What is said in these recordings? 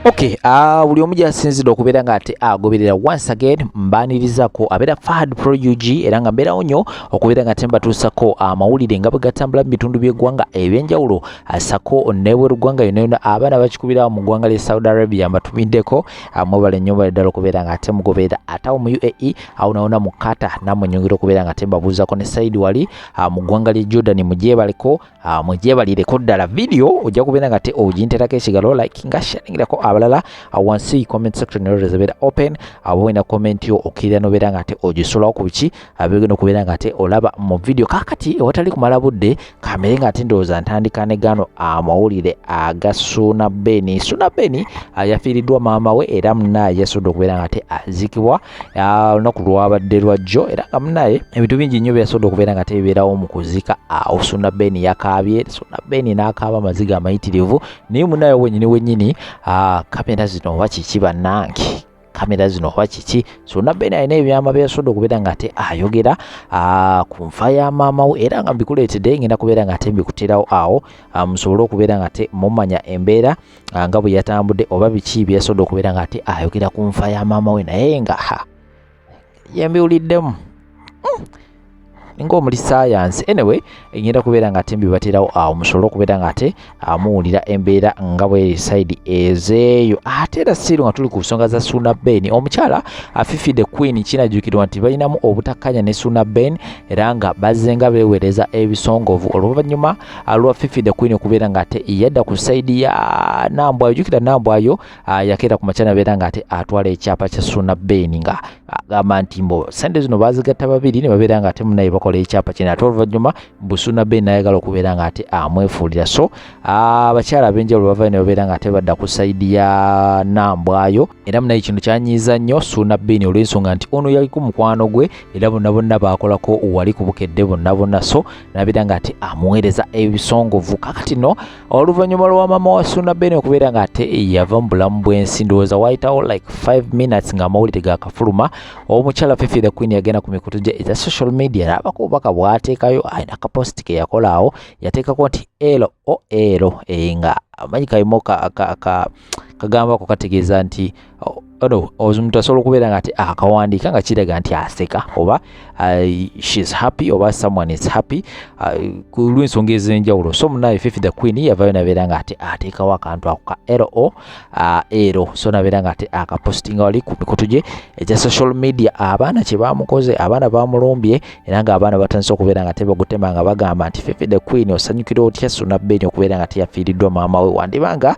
Okay, buli omu gyasinzidde okubeera nga ate agoberera once again mbaanirizako abeera Fahad Pro UG era nga mbeerawo nnyo okubeera nga ate mbatuusako amawulire nga bwe gatambula mu bitundu by'eggwanga ebyenjawulo asako n'ebweru ggwanga yonna abaana bakikubira mu ggwanga lya Saudi Arabia mbatumiddeko mwebale nnyo bale ddala okubeera nga ate mugoberera ate awo mu UAE awo nawona mu Qatar nammwe nnyongera okubeera nga ate mbabuuzako ne Saidi wali mu ggwanga lya Jordan mugyebalireko ddala video ojja kubeera nga ate oginterako ekigalo like nga sharingirako abalala wansi comment section nero zebera open abawina comment yo okirira nobeera nga ate ogisulawo ku biki abegenda okubeera nga ate olaba mu video kakati ewatali kumala budde kamere nga ate ndowooza ntandika ne gano amawulire aga Suna Beni yafiiriddwa maama we era munaye yasudde okubeera nga ate azikibwa olunaku lwabadde lwajjo era nga munaye ebintu bingi nnyo byasudde okubeera nga ate bibeerawo mu kuzika Suna Beni yakaabye Suna Beni n'akaaba amaziga amayitirivu naye munaye wennyini kamera zino oba kiki bannange kamera zino oba kiki Suna Beni alina ebyama byasudde okubeera nga ate ayogera ku nfa ya maama we era nga mbikuleetedde ngenda kubeera nga ate mbikuterawo awo musobole okubeera nga ate mumanya embeera nga bwe yatambudde oba biki byasudde okubeera nga ate ayogera ku nfa ya maama we naye nga yembiwuliddemu ng'omuli science anyway ngenda kubeera nga ate mbibaterawo awo musobole okubeera nga ate muwulira embeera nga bwe side ezeeyo ate era siru nga tuli ku nsonga za Suna Beni omukyala Fifi the Queen kinajjukirwa nti balinamu obutakkanya ne Suna Beni era nga bazze nga beewereza ebisongovu oluvannyuma lwa Fifi the Queen okubeera nga ate yadda ku side ya Nambwayo jjukira Nambwayo yakeera ku makyana beera nga ate atwala ekyapa kya Suna Beni nga agamba nti mbo sente zino bazigatta babiri ne babeera nga ate munaye bakola ekyapa kino ate oluvannyuma Suna Beni n'ayagala okubeera nga ate amwefuulira so abakyala ab'enjawulo bava ne babeera nga ate badda ku sayidi ya Nambwayo era munaye kino kyanyiiza nnyo Suna Beni olw'ensonga nti ono yali ku mukwano gwe era bonna baakolako wali ku bukedde bonna so n'abeera nga ate amuweereza ebisongovu kakati no oluvannyuma lwa maama wa Suna Beni okubeera nga ate yava mu bulamu bw'ensi ndowooza wayitawo like 5 minutes ng'amawulire gakafuluma omukyala Fifi the Queen yagenda ku mikutu gye eza social media n'abako obubaka bw'ateekayo ayina akaposti ke yakola awo yateekako nti elo nga amanyi kayimo kagambako kategeeza nti omuntu asobola okubeera nga ate akawandiika nga kiraga nti aseka oba she's happy oba someone is happy ku lw'ensonga ez'enjawulo so munaye Fifi the Queen yavayo nabeera nga ate ateekawo akantu ako ka ero so nabeera nga ate akapostinga wali ku mikutu gye egya social media abaana kye bamukoze abaana bamulumbye era nga abaana batandise okubeera nga ate bagutema nga bagamba nti Fifi the Queen osanyukira otya Suna Beni okubeera nga teyafiiriddwa maama we wandibanga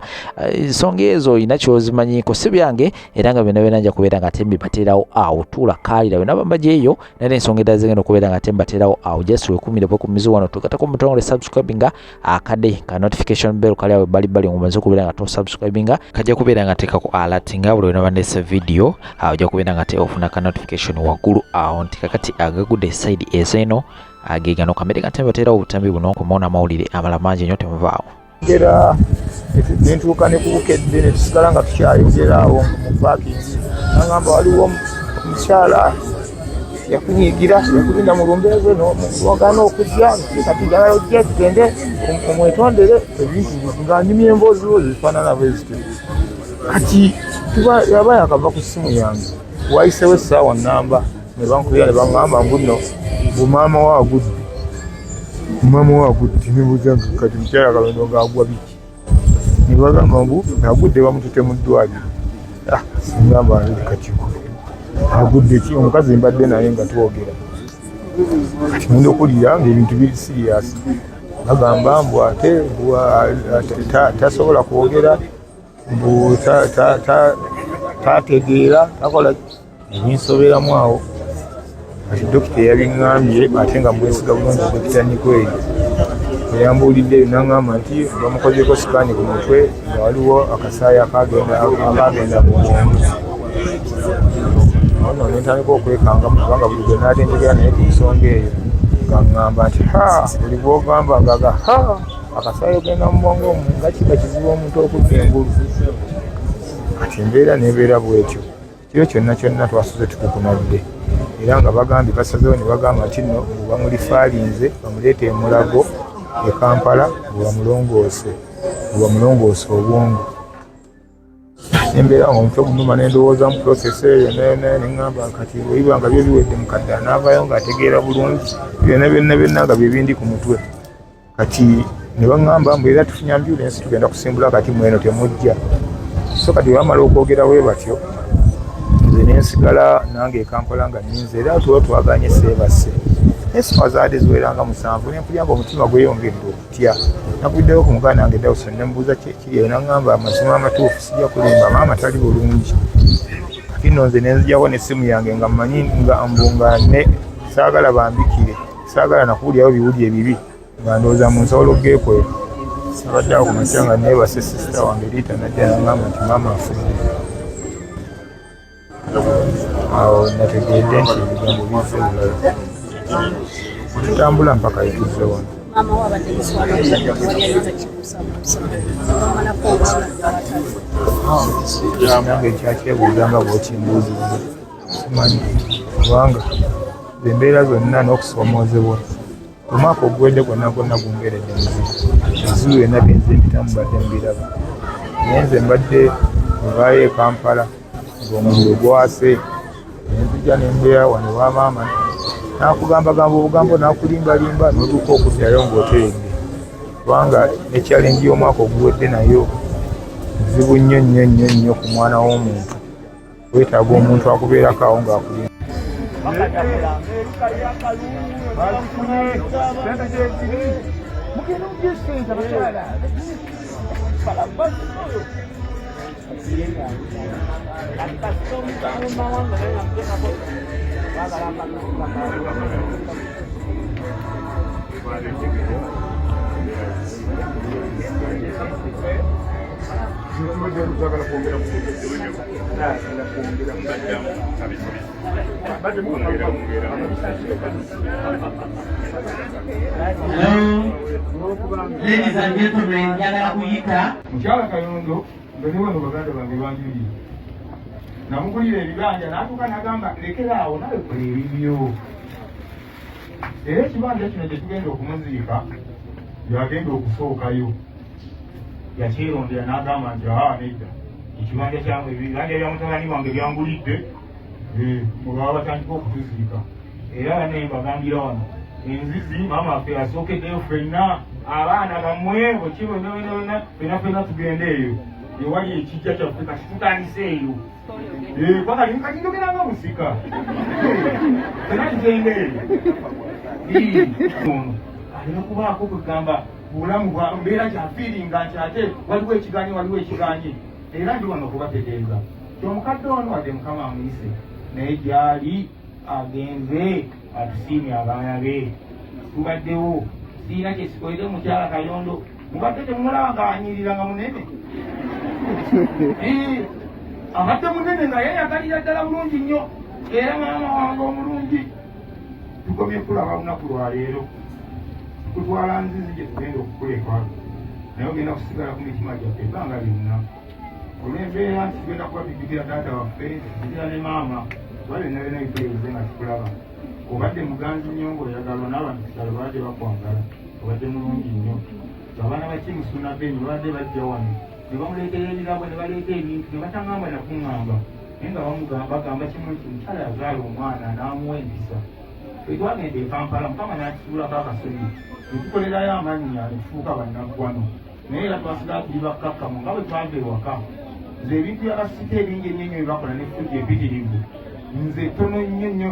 ensonga ezo olina ky'ozimanyiko si byange era nga byonna nja kubeera nga ate mbibaterawo awo tuula kaalira byonna bambagyeyo naye ensonga edda zigenda okubeera nga ate mbaterawo awo just wekumire bwekumizi wano tugatako mutongole subscribinga akade ka notification bell kali awo bali ngomaze okubeera nga tosubscribinga kajja kubeera nga teekako alert nga buli wena bandeese video ojja kubeera nga ate ofuna ka notification waggulu awo nti kakati agagudde side ezeeno agegano kamere nga tembaterawo obutambi buno okumona amawulire amala mangi nnyo temuvaawo era nentuuka ne ku bukedde ne tusigala nga tukyayogera awo mu paakingi nagamba waliwo omukyala yakunyigira yakulinda mu lumbeezo wagaana okujja kati jagala ojja tugende omwetondere ebintu nga nyumya emboozi zifaanana bwezito kati yaba yakava ku ssimu yange wayisewo essaawa nnamba ne bankubira ne baŋŋamba mbuno bumaama waagudde nebuuza kati mukyala Kalondo ng'agwa biki ne bagamba mbu agudde bamutute mu ddwaliro ngamba katiko agudde ki omukazi mbadde naye nga twogera kati ngenda okuwulira ng'ebintu biri siriyasi bagamba mbu ate tasobola kwogera mbu tategeera takola ebinsoberamu awo kati dokita yabiŋŋambye ate nga mwesiga bulungi dokita Nikweri eyambuulidde eyo n'aŋŋamba nti bamukozeko sikaani ku mutwe nga waliwo akasaayi akagenda mu bwongo ono nentandika okwekangamu kubanga buli gwe naatentegera naye ku nsonga eyo nga ŋŋamba nti buli bw'ogamba ngaga akasaayi ogenda mu bwongo nga kiba kizibu omuntu okudda engulu kati embeera nebeera bwetyo kiro kyonna twasuze tukukunadde era nga bagambye basazeewo ne bagamba nti nno bamulifaalinze bamuleeta emulago e Kampala bwebamulongoose obwongo nembeera nga omutwe gunuma nendowooza mu process eyo neŋŋamba kati oyiba nga byo biwedde mukadde anaavayo ng'ategeera bulungi byonna nga byebindi ku mutwe kati ne baŋŋamba mbu era tufunya ambulensi tugenda kusimbula kati mweno temujja so kati bamala okwogera bwe batyo nze nensigala nange Kampala nga nninze era tuba twaganye seebase esaawa zaadde ziweranga 7 nempulya nga omutima gweyongedde okutya nakuddeyo ku muganda wange Dawson nemubuuza kiriyo naŋŋamba amazima amatuufu sijja kulimba maama tali bulungi kati nno nze nenzijako n'essimu yange nga mmanyi nga ne saagala bambikire saagala nakuwulirayo biwuli ebibi nga ndowooza mu nsobola okgeekwera sabadde awo ku makya nga neebase sisita wange Liita najja naŋŋamba nti maama afudde awo nategeedde nti ebigambo bizze bulala tutambula mpaka yetuzze wano nange ekyakyebuuza nga bw'okimbuuzibwa simanyi kubanga embeera zonna n'okusoomoozebwa omwaka oguwedde gwonna gumbeeredde muzibu ezibu byonna byenze mpitamu badde mbiraba naye nze mbadde evaayo e Kampala ng'omuliro gwase nenzija nembeera wano wa maama nakugambagamba obugambo nakulimbalimba n'otuuka okuddayo ng'oteredde kubanga ne challenge y'omwaka oguwedde nayo nzibu nnyo ku mwana w'omuntu weetaaga omuntu akubeerako awo ng'akulimba Ladies and gentlemen, njagala kuyita mukyala Kayondo nga ne wano baganda bange banjulira namugulira ebibanja n'atuuka n'agamba lekeraawo nawe kola ebibyo era ekibanja kino kye tugenda okumuziika byagenda okusookayo yakyerondera n'agamba nti nedda ekibanja kyange ebibanja bya mutabani wange byangulidde bwebaba batandika okutuziika era banaye mbagambira wano enzizi maama waffe yasookeddeyo ffenna abaana bammwe fenna tugende eyo ewali ekijja kyaffe kati tutandise eyo katinjogeranga musika fenna tugende eyo alina kubaako kwegamba bulamu bwa mbeera kyafiiringa nti ate waliwo ekiganye era ndi wano okubategeeza omukadde wano wadde mukama amuyise naye gyali agenze atusiimye abaana be tubaddewo siina kyesikoledde mukyala Kayondo mubadde temulaba nga anyirira nga munene abadde munene nga yeyagalira ddala bulungi nnyo era maama wange omulungi tukomye kulaba lunaku lwaleero tukutwala nzizi gye tugenda okukuleka naye ogenda kusigala ku mitima gyaffe ebbanga lyonna olw'embeera nti tugenda kuba tujjukira taata waffe tujjukira ne maama kuba byonna byonna bitulebuze nga tukulaba obadde muganzi nnyo ng'oyagalwa n'abantu kusala babadde bakwagala obadde mulungi nnyo abaana bakimusuna beni babadde bajja wano ne bamuleetera ebirabo ne baleeta ebintu ne batangamba nakuŋŋamba naye nga bagamba kimu nti mukyala yazaala omwana n'amuwa empisa twetwagenda e Kampala mukama n'akisuulako akasobi netukolerayo amannya netufuuka bannaggwano naye era twasigala tuli bakkakkamu nga bwe twava ewaka nze ebintu byabasika ebingi ennyo nnyo byebakola nefujja empitirivu nze tono nnyo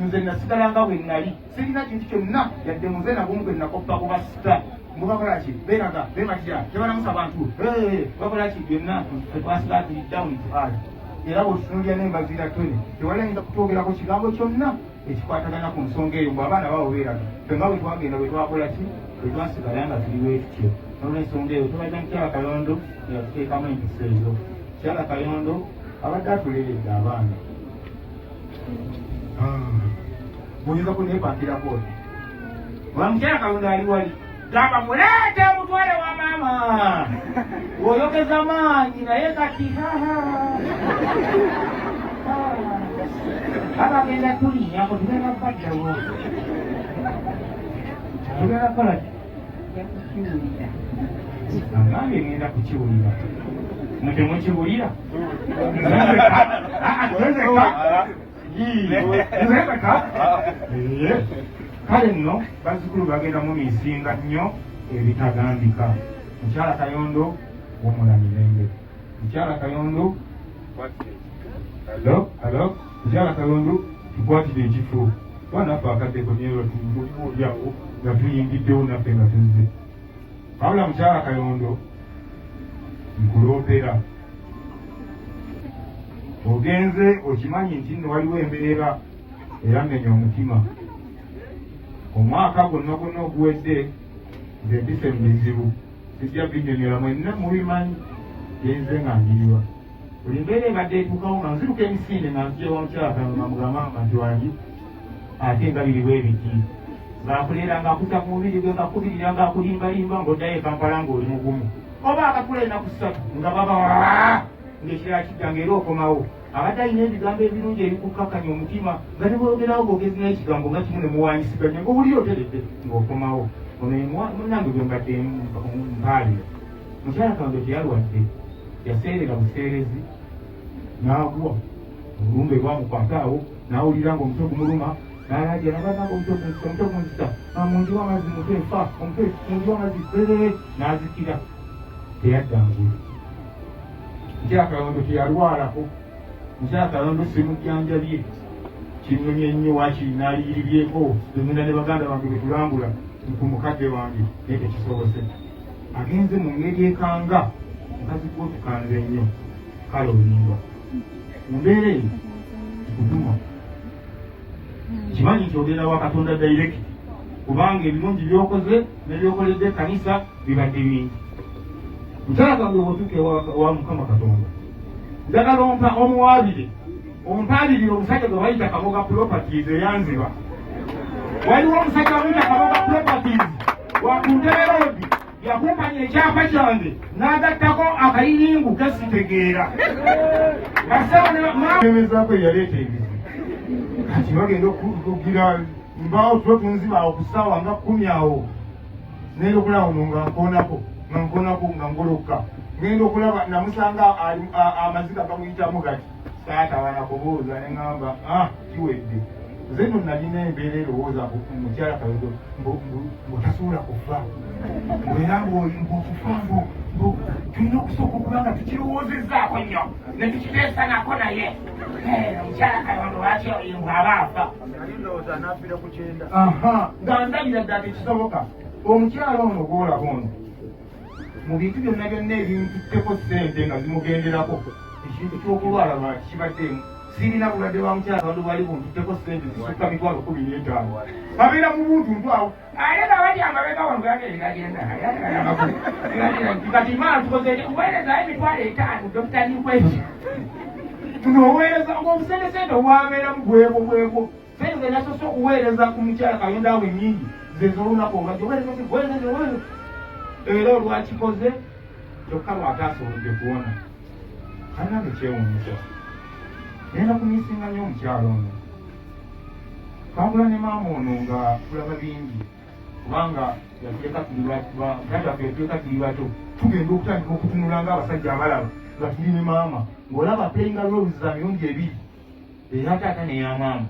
nze nasigala nga bwe nnali sirina kintu kyonna yadde muze nagumu gwe nakoppa kubasita mubakola ki beraga bematya tebalamusa bantu bakola ki byonna twasala tuli down to earth era bwetutunulira n'embazira tone tewalayinza kutwogerako kigambo kyonna ekikwatagana ku nsonga eyo bw'abaana bawobeeraga fenga bwe twagenda bwe twakola ki bwe twasigala nga tuli bwetutyo nolwensonga eyo tubaza mukyala Kayondo yatuteekamu empisa ezo mukyala Kayondo abadde atuleredde abaana muyinza kuneepakirako oba mukyala Kayondo ali wali gamba muleete mutwale wa maama oyogeza maanyi naye kati abagenda tulinyako tugenda kubaddawo tugenda kukola nange ngenda kukiwulira mutemukibulira kale nno bazzukulu bagenda mu misinga nnyo ebitagambika. Mukyala Kayondo w'Omulamirembe, Mukyala Kayondo Mukyala Kayondo tukwatire ekifo wanaffe akaddeko nyeolyawo nga tuyingiddewo naffe nga tuzze. Wabula Mukyala Kayondo nkuloopera ogenze okimanyi nti nno waliwo embeera eramenya omutima. Omwaka gwonna gwonna oguwedde nze mpise mu bizibu sijja binyonyola mwenna mubimanyi genze nga njiriwa buli mbeera ebadde etuukawo nga nziruka emisinde nga njewa Mukyala Kayondo nga mugamba nti wangi ate nga biriwo ebiki ng'akuleera ng'akuta ku mubiri gwe ng'akubirira ng'akulimbalimba ng'oddayo e Kampala ng'oli mugumu oba akatula enaku 3 nga baba ng'ekirala kijja ng'era okomawo abadde alina ebigambo ebirungi ebikukkakanya omutima nga ne boogerawo bwogezi nayo ekigambo nga kimu ne muwanyisiganya ng'owulira oteredde ng'okomawo munange gwe mbadde mpaalira. Mukyala Kayondo teyalwadde yaseerera buseerezi n'agwa olumbe lwamukwataawo n'awulira ng'omutwe gumuluma n'alaja nabazanga omutwe gunzita munjiwa amazzi mutefa munjiwa amazzi n'azikira teyaddangula. Mukyala Kayondo teyalwalako. Mukyala Kayondo simujjanjabye kinyumye nnyo wakiri n'aliyiribyeko emunda ne baganda bange bwe tulambula ku mukadde wange naye tekisobose agenze mu ngeri ekanga mukazi gwo tukanze nnyo kale olimba mu mbeera eyo kikutuma kimanyi nti ogenda wa Katonda direct kubanga ebirungi byokoze nebyokoledde ekkanisa bibadde bingi. Mukyala Kayondo bwotuuke wa Mukama Katonda njagala omuwaabire omupaabirire omusajja gwe bayita Kaboga Properties eyanziba. Waliwo omusajja wayita Kaboga Properties wa ku Ntebe Road yakumpanya ekyapa kyange n'agattako akayiringu kesitegeera baseemezaako eyaleeta ebizi kati bagenda okugira mbaawo tuba tunzibaawo ku ssaawa nga 10 awo ngenda okulaba ono nga nkonako nga ngolokka ngenda okulaba namusanga amaziga gamuyitamu gati saatawana kubuuza ne ŋŋamba kiwedde nze no nalina embeera erowooza Mukyala Kayondo mbutasuula kufa era mbukufa tulina okusooka okuba nga tukirowoozezzaako nnyo ne tukiteesanako naye Mukyala Kayondo lwaki bw'aba afa nga ndabira ddala tekisoboka. Omukyala ono gw'olaba ono mu bintu byonna byonna ebintutteko ssente nga zimugenderako ekintu ky'okulwala lwakibaddeemu sirina bulwadde bwa Mukyala Kayondo bwali buntutteko ssente zisukka 15,000 babeera mu buntuntu awo ate nga bali amabega wange yageeragenda kati maa tukoze kuweerezayo 5,000 Dr. Nikweki tunoweereza ng'obusentesente obwabeeramu bwebwo sente ze nasoose okuweereza ku Mukyala Kayondo awo ennyingi zezolunaku obaweereza era olwakikoze kyokka lwataasobodde kuwona kanange kyewuunyisa nenda kumisinga nnyo omukyalo ono twagula ne maama ono nga tulaba bingi kubanga yatuleka tuli bato tugenda okutandika okutunula ng'abasajja abalaba nga tuli ne maama ng'olaba playing roles za mirundi 2 era taata neyamaama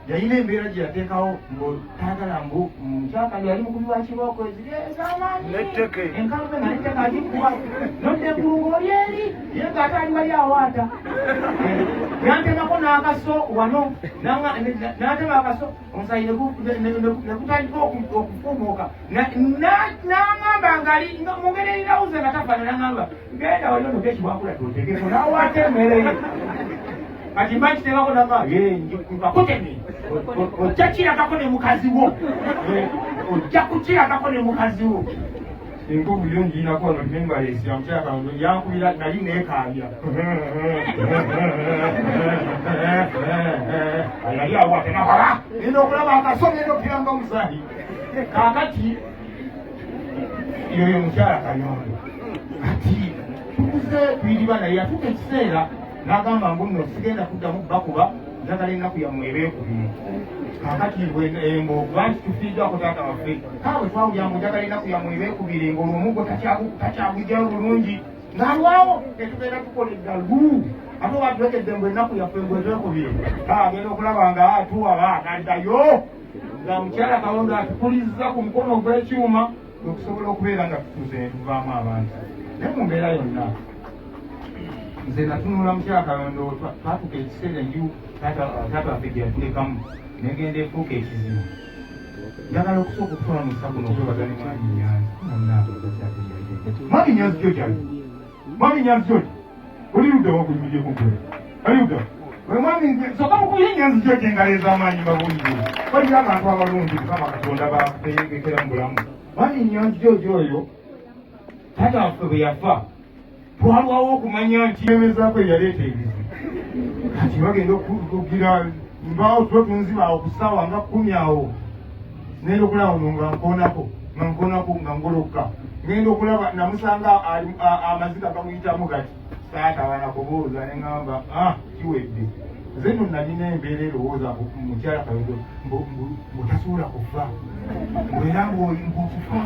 yalina embeera gye yateekawo ng'otagala mbu Mukyala Kayondo yali mukubi wa kibooko ezamaanyi enkalume nga netteka agikuba nodde bulungo oli eri ye ng'ate ali bali awaata yantemako n'akaso wano n'atema akaso omusayi ne gutandika okufuumuuka n'aŋŋamba ngali mu ngeri erirawuze nga tafaana n'aŋŋamba genda wali ono gekibwakula totegeeko n'awaata emmere ye kati mba kiteekako nama akutemi ojja kiragako ne mukazi wo ojja kukiragako ne mukazi wo enko buliyo njiinako wano nembalesya Mukyala Kayondo yankubira nali neekaabya yali awatenaa nenda okulaba akaso ngenda okiranga omusaayi kaakati yoyo Mukyala Kayondo kati tukuze twiriba naye atuka ekiseera n'agamba mbu nno sigenda kuddamu bakuba njagala ennaku yammwe ebeekubiri kaakati embo lwaki tufiiddwako taata waffe kaawe twawulira mbu njagala ennaku yammwe ebeekubiri ng'olwo omuggo takyagujjayo bulungi ng'alwawo tetugenda tukola eddalu ate obatulekedde mbwe ennaku yaffe mbwetwekubire agenda okulaba nga atuwaba agaddayo nga mukyala Kayondo atukulizza ku mukono gw'ekyuma okusobola okubeera nga tutuuse ne tuvaamu abantu naye mu mbeera yonna nze natunula mukyala Kayondo twatuka ekiseera enju taata waffe gye yatulekamu negenda efuuka ekizibu njagala okusooka okukola mu ssabu n'okwebagane mwami Nyanzi mwami Nyanzi kyo kyali mwami Nyanzi kyo oli ludda wakulimidde kunkule ali ludda mwami soka mukuye Nyanzi kyo kyengalo ez'amaanyi babuulire waliyo abantu abalungi Mukama Katonda bategekera mu bulamu mwami Nyanzi kyo oyo taata waffe bwe yafa twalwawo okumanya nti emezaako eyaleeta ebizi kati bagenda okugira mbaawo tuba tunzibaawo ku ssaawa nga 10 awo ngenda okulaba ono nga nkoonako nga ngolokka ngenda okulaba namusanga amaziga gamuyitamu gati saatawana kubuuza ne ŋŋamba kiwedde nze nno nalina embeera erowooza mukyala Kayondo mbutasobola kufa era mbukufa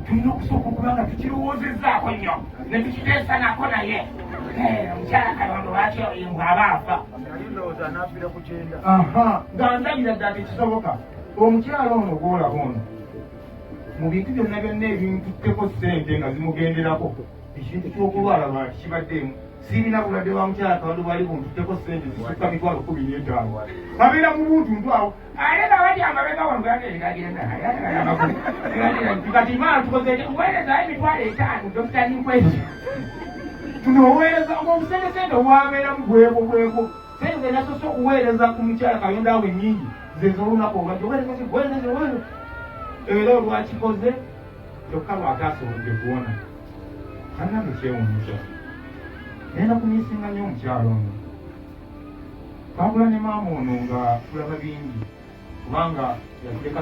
tulina okusooka okuba nga tukirowoozezaako nnyo ne tukiteesa nako naye mukyala Kayondo lwaki bw'aba afa nga ndabira ddala tekisoboka omukyala ono gwolaba ono mu bintu byonna byonna ebintutteko ssente nga zimugenderako ekintu ky'okulwala lwaki kibaddeemu sirina bulwadde bwa mukyala Kayondo bwali buntutteko ssente zisukka 15,000 abeera mu buntuntu awo ate nga bati amabega wangeagenda kati maa tukoze weerezayo 5,000 Dr. Ninkwezi tunoweereza obusentesente obwabeeramu bweko sente nasosa okuweereza ku mukyala Kayondo awo ennyingi zezolunaku obadde era olwakikoze kyokka lwataasobodde kuwona annange kyewuunyisa naenda kunyisinga nnyo omukyalo ono twagula ne maama ono nga tulaba bingi kubanga yatuleka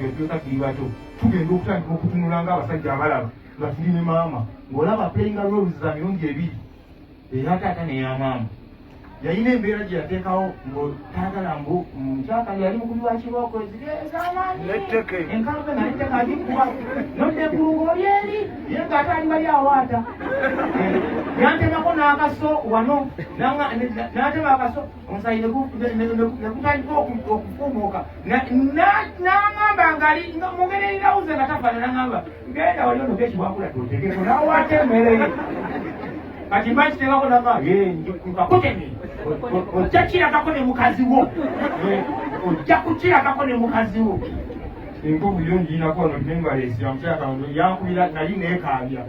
yatuleka tuli bato tugenda okutandika okutunula ng'abasajja abalaba nga tuli ne maama ng'olaba playing roles za mirundi 2 era taata neya maama yayina embeera gye yateekawo ng'otagala mbu mukyakali yali mukubi wa kibooko ezamaanyi enkalube naletteka agikuba nodde ebbulungo lyeri ye ng'ate ali bali awaata yantemako n'akaso wano n'atema akaso omusayi negutandika okufuumuuka n'aŋŋamba ngaali mungeri erirauze nga tafaana n'aŋŋamba genda wali ono gekibwakula totegeeko n'awaata emmere kati mbakiteekako nama nkakutemi ojja kiragako ne mukazi wo ojja kukiragako ne mukazi wo enkovu yo njiinako ono nengalesya mukyala Kayondo yankubira nali neekaabya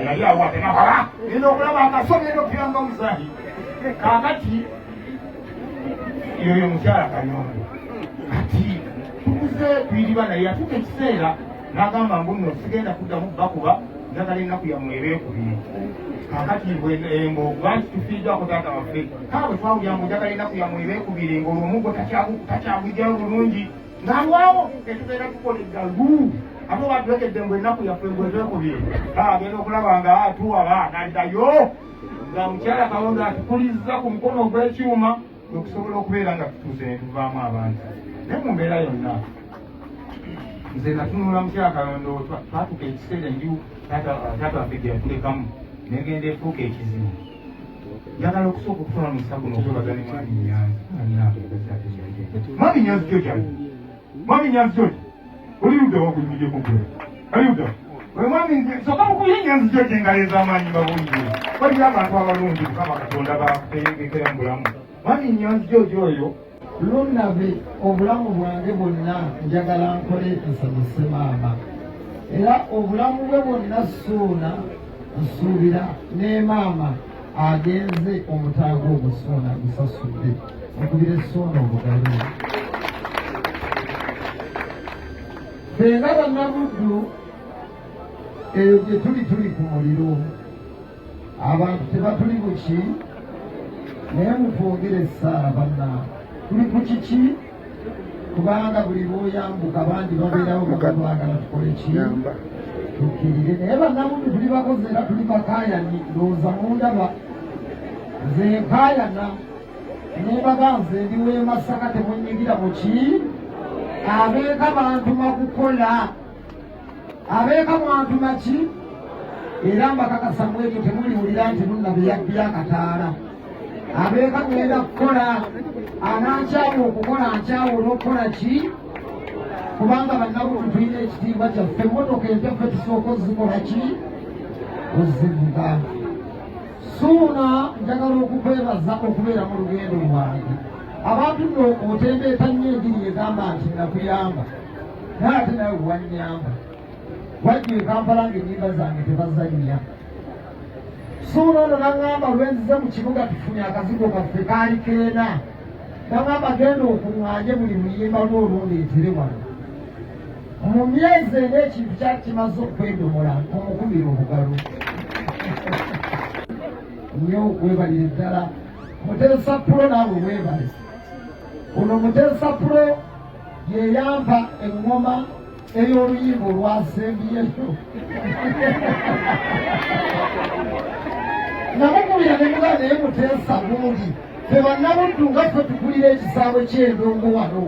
yali awatenaa ena okulaba akasomero okiranga omusayi kaakati yoyo mukyala Kayondo kati tukuze twiriba naye atuka ekiseera n'agamba mbu nno sigenda kuddamu bakuba njagala ennaku yammwe ebeekubiri kaakati mbo lwaki tufiiddwako taata waffe kaawe twawulira mbu njagala ennaku yammwe ebeekubiri ng'olwomuggo takyagwijjayo bulungi ng'alwawo tetugenda tukola eddalu ate obatulekedde mbwe ennaku yaffe mbwetwekubiri agenda okulaba nga atuwaba agaddayo nga mukyala Kayondo atukulizza ku mukono gw'ekyuma okusobola okubeera nga tutuuse ne tuvaamu abantu naye mu mbeera yonna nze natunula mukyala Kayondo twatuka ekiseera enju taata waffe gye yatulekamu negenda efuuka ekizibu njagala okusooka okukola mu ssabu n'okwebagane mwami Nyanzi mwami Nyanzi kyo kyali mwami Nyanzi kyo oli ludda wakulimidde kunkule ali ludda mwami soka mukuye Nyanzi kyo kyengalo ez'amaanyi babuulire waliyo abantu abalungi Mukama Katonda bategekera mu bulamu mwami Nyanzi kyo oyo lunabe obulamu bwange bwonna njagala nkole nsanyuse maama era obulamu bwe bwonna suuna nsuubira ne maama agenze omutaaga ogusuuna gusasudde okubira essuuna obugalu ffe nga bannabuddu eyo gye tuli ku muliro abantu tebatuli buki naye mutwogere essaala bannange tuli ku kiki kubanga buli lwoyambuka abandi babeerawo bagabagala tukole ki tukkirire naye bannabuddu tuli bakozi era tuli bakaayani ndowooza mundaba nze nkaayana nembaga nze ndi w'e Masaka temunyigira mu ki abeeka bantuma kukola abeeka mwantuma ki era mbakakasa mwekyo temuliwulira nti munnabeyabbira akataala abeeka ngenda kukola anankyawa okukola nkyawula okukola ki kubanga bannabutu tulina ekitiibwa kyaffe emmotoka empyaffe tusooka ozikola ki ozivuga suuna njagala okukwebaza okubeera mu lugendo lwange abantu nno otembeeta nnyo engiri egamba nti nakuyamba naye ate nawe wanyamba wajja ekampala ng'ennyimba zange tebazannya suuna ono naŋŋamba lwenzize mu kibuga tufunye akazigo kaffe kaali keena naŋŋamba genda okuŋŋanje buli luyimba lw'olundeetere wano mu myezi ena ekintu kyali kimaze okwendomola omukubira obugalo nnyo webalire ddala Muteesa Pulo naawe weebale ono Muteesa Pulo yeyampa eŋŋoma ey'oluyimba olwasembiyeyo namukubira ne muga naye Muteesa bundi fe bannabuddu nga ffe tukulira ekisaawe ky'endongo wano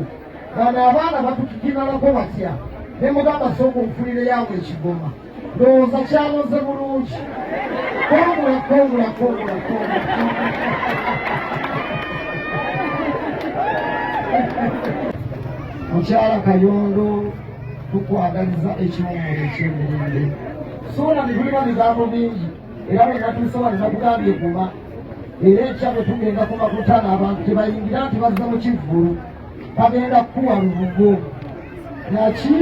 bano abaana batukikinalako batya ne mugamba sooka onfulire yaabwe ekigoma ndowooza kyaloze bulungi kongula mukyala Kayondo tukwagaliza ekiwummulo eky'emirembe suula netulina bigambo bingi era bwenatuuse wano nakugambye kuba era ekya bwe tugenda ku makutano abantu tebayingira nti bazza mu kivvulu bagenda kukuwa lubugo naki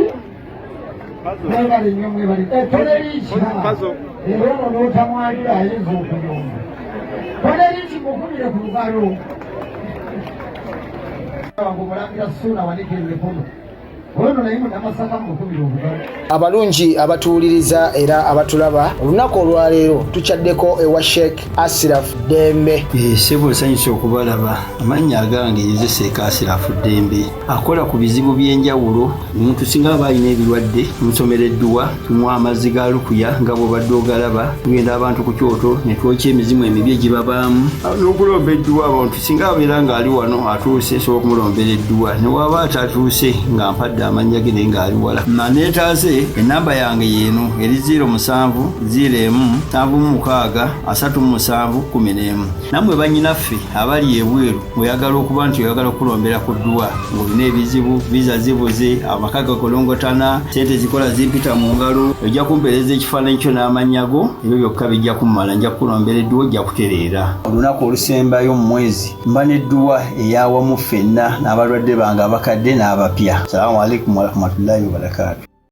mwebale nnyo mwebale toneriiki era ono n'otamwalira ayinza okuyomba toneriiki mukubire ku lugalo wange omulangira suuna wanika emikono ono naye munamasaka mukubire obugalo abalungi abatuwuliriza era abatulaba olunaku olwaleero tukyaddeko ewa Sheikh Ashraf Dembe. Ssebo nsanyusa okubalaba. Amannya agange nze Sheikh Ashraf Dembe akola ku bizibu by'enjawulo. Omuntu singa aba alina ebirwadde musomereddwa tumuwa amazzi ga lukuya nga bw'obadde ogalaba tugenda abantu ku kyoto ne twokya emizimu emibi egibabaamu n'okulomba edduwa abantu singa abeera ng'ali wano atuuse sobola okumulombera edduwa ne waba atatuuse nga mpadde amannya ge naye ng'ali wala maneetaase enamba yange yeeno eri 0707763711 nammwe bannyinaffe abali ebweru oyagala okuba nti oyagala okulombera ku dduwa ng'olina ebizibu viza zibuze amaka gakolongotana sente zikola zimpita mu ngalo ojja kumpeereza ekifaananyi kyo n'amannya go ebyo byokka bijja kummala nja kukulombera edduwa ojja kutereera olunaku olusembayo mu mwezi mba n'edduwa eyawamu ffenna n'abalwadde bange abakadde n'abapya. Salaamu alaikum warahmatullahi wabarakatuh.